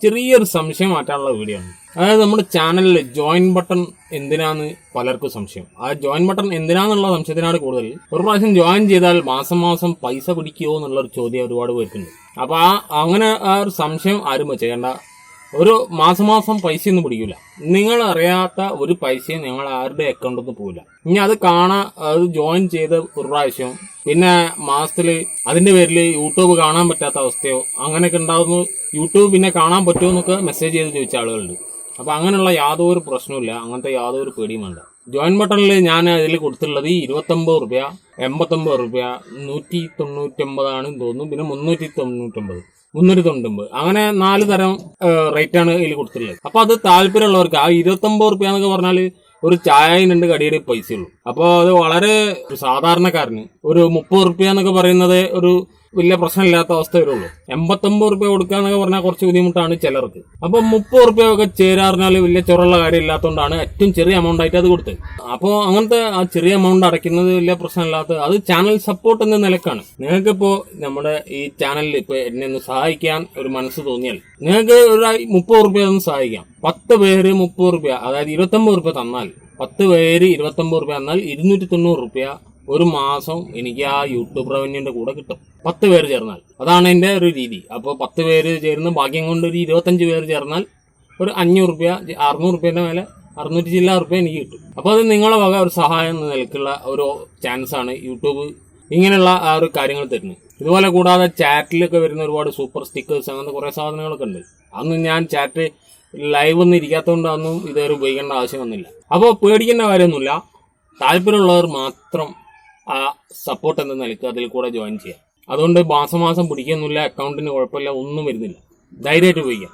ചെറിയൊരു സംശയം മാറ്റാനുള്ള വീഡിയോ ആണ്. അതായത് നമ്മുടെ ചാനലിൽ ജോയിൻ ബട്ടൺ എന്തിനാന്ന് പലർക്കും സംശയം. ആ ജോയിൻ ബട്ടൺ എന്തിനാന്നുള്ള സംശയത്തിനാണ് കൂടുതൽ. ഒരു പ്രാവശ്യം ജോയിൻ ചെയ്താൽ മാസം മാസം പൈസ പിടിക്കുമോ എന്നുള്ളൊരു ചോദ്യം ഒരുപാട് പേർക്കുണ്ട്. അപ്പൊ അങ്ങനെ ആ ഒരു സംശയം ആരും ചെയ്യേണ്ട. ഒരു മാസം പൈസയൊന്നും പിടിക്കില്ല. നിങ്ങൾ അറിയാത്ത ഒരു പൈസയും നിങ്ങൾ ആരുടെ അക്കൗണ്ടിൽ നിന്ന് പോകില്ല. ഇനി അത് അത് ജോയിൻ ചെയ്ത ഒരു പ്രാവശ്യം പിന്നെ മാസത്തില് അതിന്റെ പേരിൽ യൂട്യൂബ് കാണാൻ പറ്റാത്ത അവസ്ഥയോ അങ്ങനെയൊക്കെ ഉണ്ടാകുന്നു. യൂട്യൂബ് പിന്നെ കാണാൻ പറ്റുമോ എന്നൊക്കെ മെസ്സേജ് ചെയ്ത് ചോദിച്ച ആളുകളുണ്ട്. അപ്പൊ അങ്ങനെയുള്ള യാതൊരു പ്രശ്നമില്ല, അങ്ങനത്തെ യാതൊരു പേടിയും വേണ്ട. ജോയിൻ ബട്ടണിൽ ഞാൻ അതിൽ കൊടുത്തിട്ടുള്ളത് 29 രൂപ, 89 രൂപ, 199 ആണെന്ന് തോന്നുന്നു, പിന്നെ 399 അങ്ങനെ 4 തരം റേറ്റ് ആണ് ഇതിൽ കൊടുത്തിട്ടുള്ളത്. അപ്പൊ അത് താല്പര്യമുള്ളവർക്ക് ആ 29 രൂപ എന്നൊക്കെ പറഞ്ഞാൽ ഒരു ചായയും 2 കടിയുടെ പൈസയുള്ളൂ. അപ്പോൾ അത് വളരെ സാധാരണക്കാരന് ഒരു 30 രൂപ എന്നൊക്കെ പറയുന്നത് ഒരു വലിയ പ്രശ്നമില്ലാത്ത അവസ്ഥ വരുള്ളൂ. 89 രൂപ കൊടുക്കുക എന്നൊക്കെ പറഞ്ഞാൽ കുറച്ച് ബുദ്ധിമുട്ടാണ് ചിലർക്ക്. അപ്പൊ 30 രൂപ ഒക്കെ ചേരാറിഞ്ഞാൽ വലിയ ചൊറുള്ള കാര്യം ഇല്ലാത്തതുകൊണ്ടാണ് ഏറ്റവും ചെറിയ എമൗണ്ട് ആയിട്ട് അത് കൊടുത്തത്. അപ്പോൾ അങ്ങനത്തെ ആ ചെറിയ എമൗണ്ട് അടയ്ക്കുന്നത് വലിയ പ്രശ്നമില്ലാത്ത അത് ചാനൽ സപ്പോർട്ട് എന്ന നിലക്കാണ്. നിങ്ങൾക്കിപ്പോ നമ്മുടെ ഈ ചാനലിൽ ഇപ്പൊ എന്നെ ഒന്ന് സഹായിക്കാൻ ഒരു മനസ്സ് തോന്നിയാൽ നിങ്ങൾക്ക് ഒരു 30 രൂപ ഒന്ന് സഹായിക്കാം. 10 പേര് 30 രൂപ, അതായത് 29 രൂപ തന്നാൽ 10 പേര് 29 രൂപ തന്നാൽ 290 രൂപ ഒരു മാസം എനിക്ക് ആ യൂട്യൂബ് റവന്യൂന്റെ കൂടെ കിട്ടും. 10 പേര് ചേർന്നാൽ അതാണ് എന്റെ ഒരു രീതി. അപ്പോൾ 10 പേര് ചേർന്ന് ഭാഗ്യം കൊണ്ട് ഒരു 25 പേര് ചേർന്നാൽ ഒരു 500 രൂപ, 600 രൂപേന്റെ മേലെ 600 ചില്ലാ രൂപ എനിക്ക് കിട്ടും. അപ്പോൾ അത് നിങ്ങളെ വക ഒരു സഹായം എന്ന നിലക്കുള്ള ഒരു ചാൻസ് ആണ് യൂട്യൂബ് ഇങ്ങനെയുള്ള ആ ഒരു കാര്യങ്ങൾ തരുന്നത്. ഇതുപോലെ കൂടാതെ ചാറ്റിലൊക്കെ വരുന്ന ഒരുപാട് സൂപ്പർ സ്റ്റിക്കേഴ്സ് അങ്ങനത്തെ കുറെ സാധനങ്ങളൊക്കെ ഉണ്ട്. അന്ന് ഞാൻ ചാറ്റ് ലൈവ് ഒന്നും ഇരിക്കാത്തതുകൊണ്ട് അതൊന്നും ഇതുവരെ ഉപയോഗിക്കേണ്ട ആവശ്യം വന്നില്ല. അപ്പോൾ പേടിക്കേണ്ട കാര്യമൊന്നുമില്ല. താല്പര്യമുള്ളവർ മാത്രം ആ സപ്പോർട്ട് എന്ന നിലയ്ക്ക് അതിൽ കൂടെ ജോയിൻ ചെയ്യാം. അതുകൊണ്ട് മാസം പിടിക്കൊന്നുമില്ല, അക്കൗണ്ടിന് കുഴപ്പമില്ല, ഒന്നും വരുന്നില്ല. ധൈര്യമായിട്ട് ഉപയോഗിക്കാം.